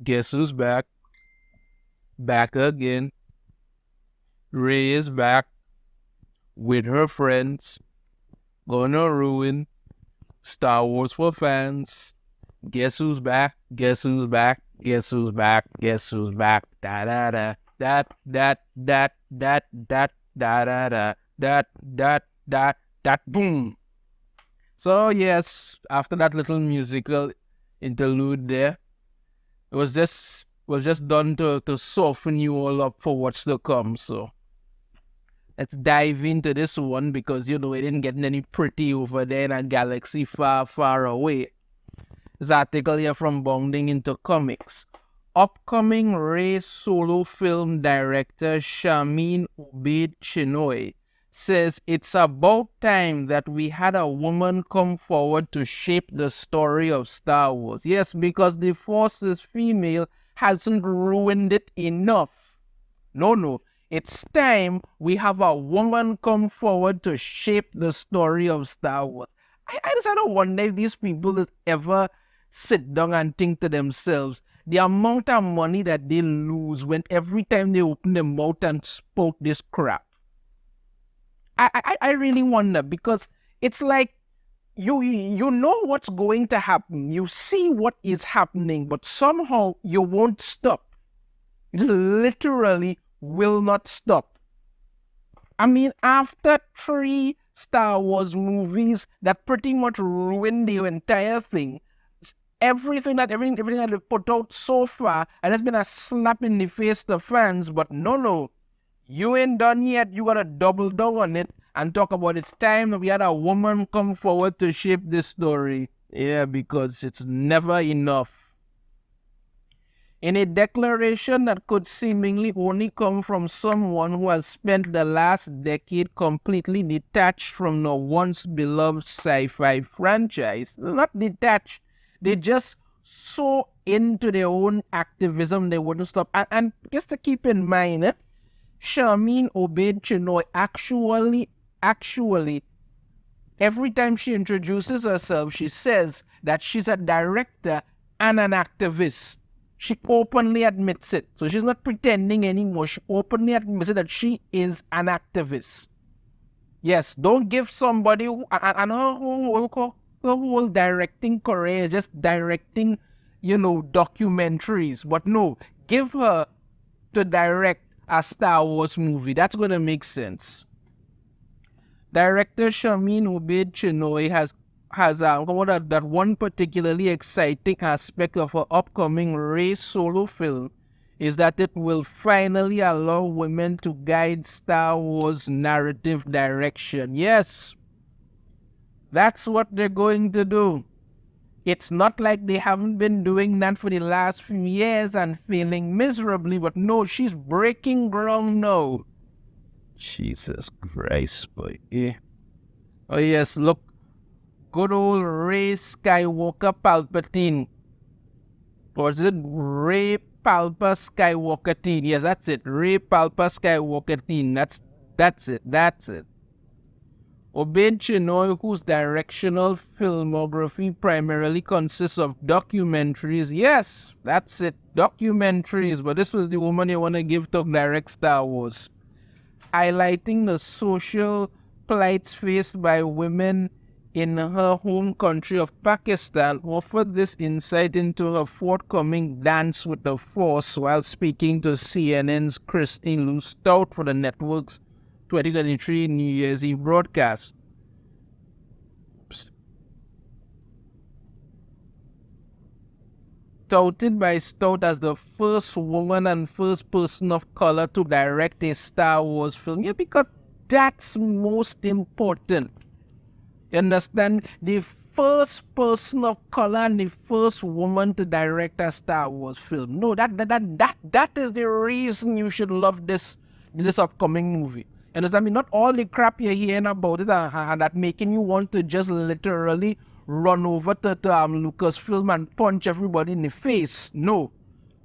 Guess who's back? Back again. Rey is back with her friends. Gonna ruin Star Wars for fans. Guess who's back? Guess who's back? Guess who's back? Guess who's back? Da da da. That da da da da that boom. So yes, after that little musical interlude there, it was just done to soften you all up for what's to come. So let's dive into this one because it didn't get any pretty over there in a galaxy far, far away. This article here from Bounding into Comics. Upcoming Rey solo film director Sharmeen Obaid-Chinoy says it's about time that we had a woman come forward to shape the story of Star Wars. Yes, because the Force is female hasn't ruined it enough. No. It's time we have a woman come forward to shape the story of Star Wars. I just don't wonder if these people ever sit down and think to themselves the amount of money that they lose when every time they open their mouth and spoke this crap. I really wonder because it's like you know what's going to happen. You see what is happening, but somehow you won't stop. You just literally will not stop. I mean, after 3 Star Wars movies that pretty much ruined the entire thing, everything that they put out so far, and it's been a slap in the face to fans. But no, you ain't done yet. You gotta double down on it and talk about it's time that we had a woman come forward to shape this story. Yeah, because it's never enough. In a declaration that could seemingly only come from someone who has spent the last decade completely detached from the once beloved sci-fi franchise. Not detached, they just so into their own activism they wouldn't stop. And just to keep in mind, Sharmeen Obaid-Chinoy actually, every time she introduces herself, she says that she's a director and an activist. She openly admits it. So she's not pretending anymore. She openly admits it that she is an activist. Yes, don't give somebody who, and her whole directing career is just directing, documentaries. But no, give her to direct a Star Wars movie. That's going to make sense. Director Sharmeen Obaid-Chinoy has that one particularly exciting aspect of her upcoming Rey solo film is that it will finally allow women to guide Star Wars narrative direction. Yes, that's what they're going to do. It's not like they haven't been doing that for the last few years and failing miserably, but no, she's breaking ground now. Jesus Christ, boy. Yeah. Oh yes, look. Good old Rey Skywalker Palpatine. Or is it Rey Palpa Skywalker Teen? Yes, that's it. Rey Palpa Skywalker Teen. That's it. Obaid-Chinoy, whose directional filmography primarily consists of documentaries. Yes, that's it. Documentaries. But this was the woman you want to give to direct Star Wars. Highlighting the social plights faced by women in her home country of Pakistan, offered this insight into her forthcoming Dance with the Force while speaking to CNN's Christine Lou Stout for the network's 2023 New Year's Eve broadcast. Touted by Stout as the first woman and first person of color to direct a Star Wars film. Yeah, because that's most important. You understand? The first person of color and the first woman to direct a Star Wars film. No, that is the reason you should love this upcoming movie. You understand me? Not all the crap you're hearing about it and that making you want to just literally run over to Lucasfilm and punch everybody in the face. No.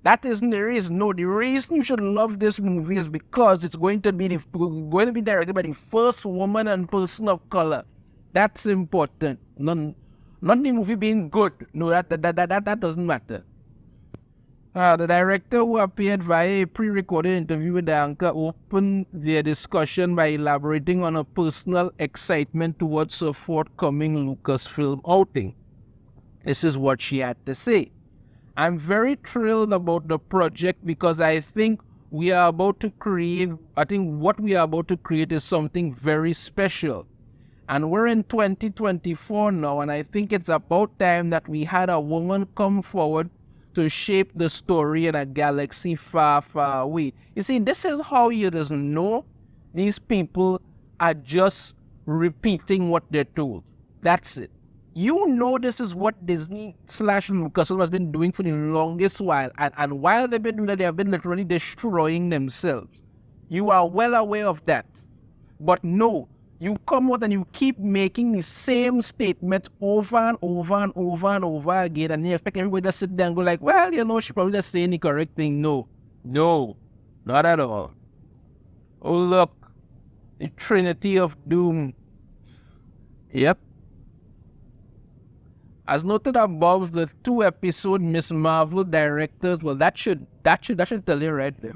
That isn't the reason. No, the reason you should love this movie is because it's going to be directed by the first woman and person of color. That's important. Not the movie being good. No, that doesn't matter. The director, who appeared via a pre-recorded interview with the anchor, opened their discussion by elaborating on a personal excitement towards a forthcoming Lucasfilm outing. This is what she had to say. I'm very thrilled about the project because I think what we are about to create is something very special. And we're in 2024 now, and I think it's about time that we had a woman come forward to shape the story in a galaxy far, far away. You see, this is how you just know these people are just repeating what they're told. That's it. You know this is what Disney/Lucasfilm has been doing for the longest while. And while they've been doing that, they have been literally destroying themselves. You are well aware of that. But no, you come out and you keep making the same statements over and over and over and over again, and you expect everybody to sit there and go like, well, she probably just saying the correct thing. No, not at all. Oh, look, the Trinity of Doom. Yep. As noted above, the 2-episode Miss Marvel directors, well, that should tell you right there.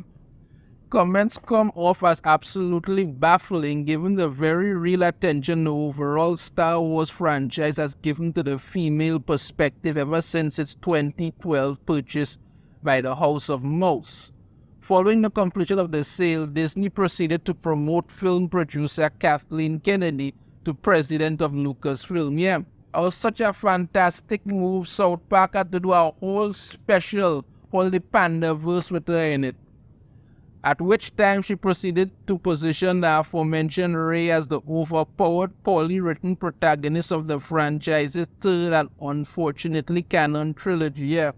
Comments come off as absolutely baffling given the very real attention the overall Star Wars franchise has given to the female perspective ever since its 2012 purchase by the House of Mouse. Following the completion of the sale, Disney proceeded to promote film producer Kathleen Kennedy to president of Lucasfilm. Yeah, it was such a fantastic move. South Park had to do a whole special, called the Pandaverse with her in it. At which time she proceeded to position the aforementioned Rey as the overpowered, poorly written protagonist of the franchise's third and unfortunately canon trilogy. Yeah.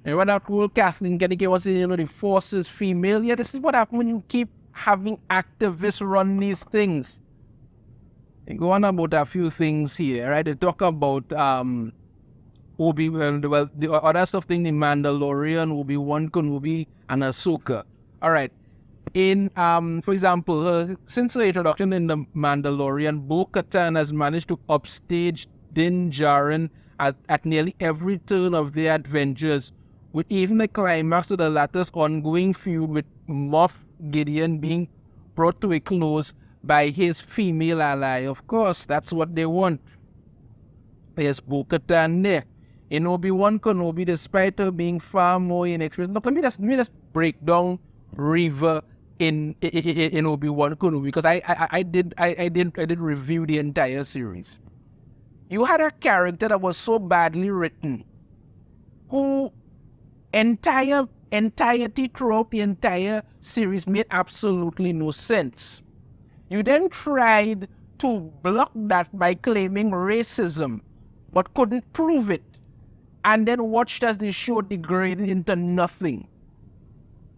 And when that whole Kathleen Kennedy was saying, the Force is female, yeah, this is what happens when you keep having activists run these things. They go on about a few things here, right? They talk about the other stuff thing, the Mandalorian, Obi-Wan Kenobi, and Ahsoka. All right. For example, since her introduction in The Mandalorian, Bo-Katan has managed to upstage Din Djarin at nearly every turn of their adventures, with even the climax to the latter's ongoing feud with Moff Gideon being brought to a close by his female ally. Of course, that's what they want. There's Bo-Katan there. In Obi-Wan Kenobi, despite her being far more inexperienced, look, let me just break down Reva in Obi-Wan Kenobi, because I did review the entire series. You had a character that was so badly written, who entirety throughout the entire series made absolutely no sense. You then tried to block that by claiming racism, but couldn't prove it, and then watched as the show degraded into nothing.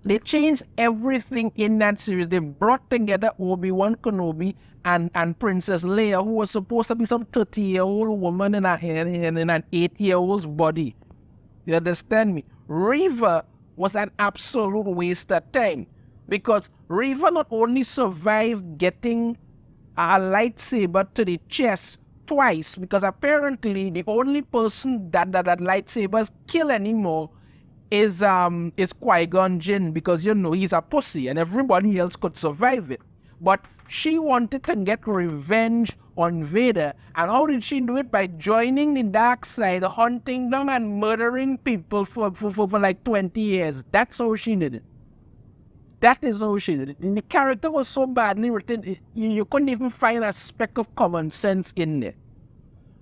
They changed everything in that series. They brought together Obi-Wan Kenobi and Princess Leia, who was supposed to be some 30-year-old woman in an 8-year-old's body. You understand me? Reva was an absolute waste of time, because Reva not only survived getting a lightsaber to the chest twice, because apparently the only person that lightsabers kill anymore is Qui-Gon Jinn, because he's a pussy and everybody else could survive it. But she wanted to get revenge on Vader, and how did she do it? By joining the dark side, hunting down and murdering people for like 20 years. That's how she did it. That is how she did it. And the character was so badly written, you couldn't even find a speck of common sense in there.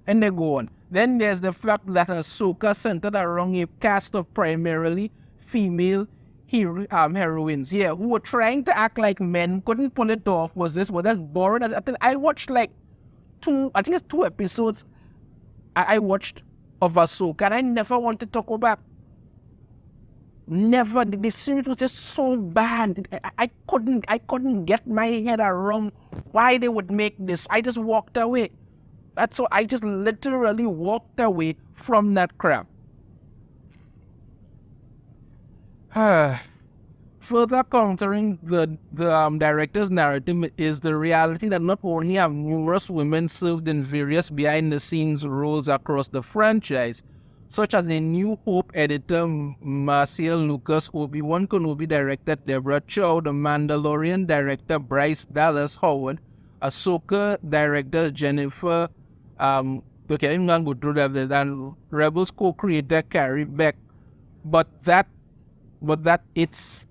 And they go on. Then there's the fact that Ahsoka centered around a cast of primarily female heroines, who were trying to act like men, couldn't pull it off. Was that boring? I watched like two episodes I watched of Ahsoka, and I never wanted to go back. Never. The series was just so bad. I couldn't get my head around why they would make this. I just walked away. That's so I just literally walked away from that crap. Further countering the director's narrative is the reality that not only have numerous women served in various behind-the-scenes roles across the franchise, such as a New Hope editor Marcial Lucas, Obi-Wan Kenobi director Deborah Chow, The Mandalorian director Bryce Dallas Howard, Ahsoka director Jennifer okay, I'm gonna go through that, and Rebels co-creator Carrie Beck, but that it's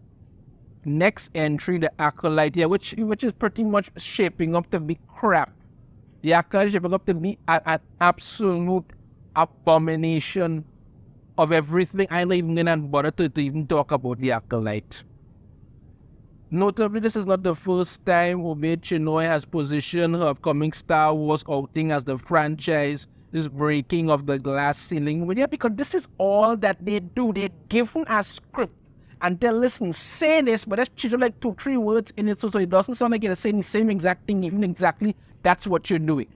next entry, The Acolyte, yeah, which is pretty much shaping up to be crap. The Acolyte is shaping up to be an absolute abomination of everything. I'm not even gonna bother to even talk about The Acolyte. Notably, this is not the first time Obaid-Chinoy has positioned her upcoming Star Wars outing as the franchise is breaking of the glass ceiling. Well, yeah, because this is all that they do. They're given a script and tell, listen, say this, but let's change like 2-3 words in it so it doesn't sound like you're saying the same exact thing, even exactly that's what you're doing.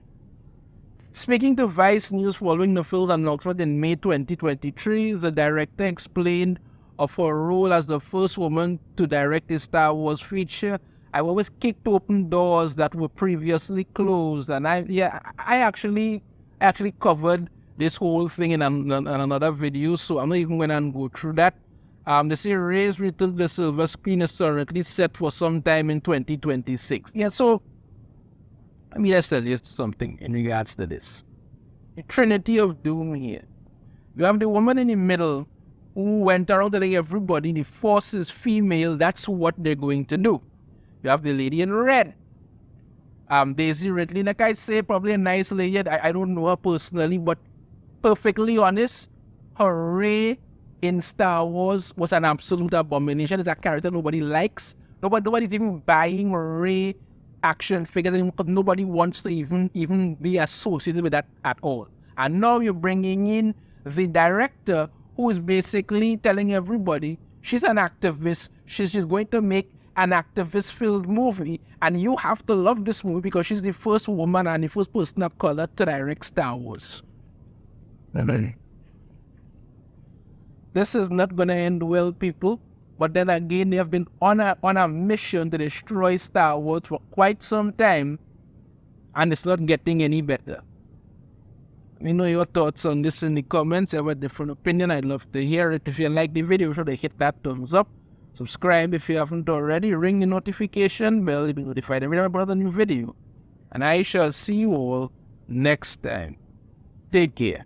Speaking to Vice News following the film's announcement in May 2023, the director explained of her role as the first woman to direct a Star Wars feature. I've always kicked open doors that were previously closed, and I actually covered this whole thing in another video, so I'm not even going to go through that. They say Rey's return to the silver screen is currently set for sometime in 2026. Yeah, so I mean, let's tell you something in regards to this. The Trinity of Doom here. You have the woman in the middle who went around telling everybody the Force is female, that's what they're going to do. You have the lady in red. Daisy Ridley, like I say, probably a nice lady. I don't know her personally, but perfectly honest, her Rey in Star Wars was an absolute abomination. It's a character nobody likes. Nobody's even buying Rey action figures. Nobody wants to even be associated with that at all. And now you're bringing in the director who is basically telling everybody she's an activist. She's going to make an activist-filled movie, and you have to love this movie because she's the first woman and the first person of color to direct Star Wars. This is not going to end well, people. But then again, they have been on a mission to destroy Star Wars for quite some time, and it's not getting any better. Let me know your thoughts on this in the comments. If you have a different opinion, I'd love to hear it. If you like the video, be sure to hit that thumbs up. Subscribe if you haven't already. Ring the notification bell to be notified every time I put a new video. And I shall see you all next time. Take care.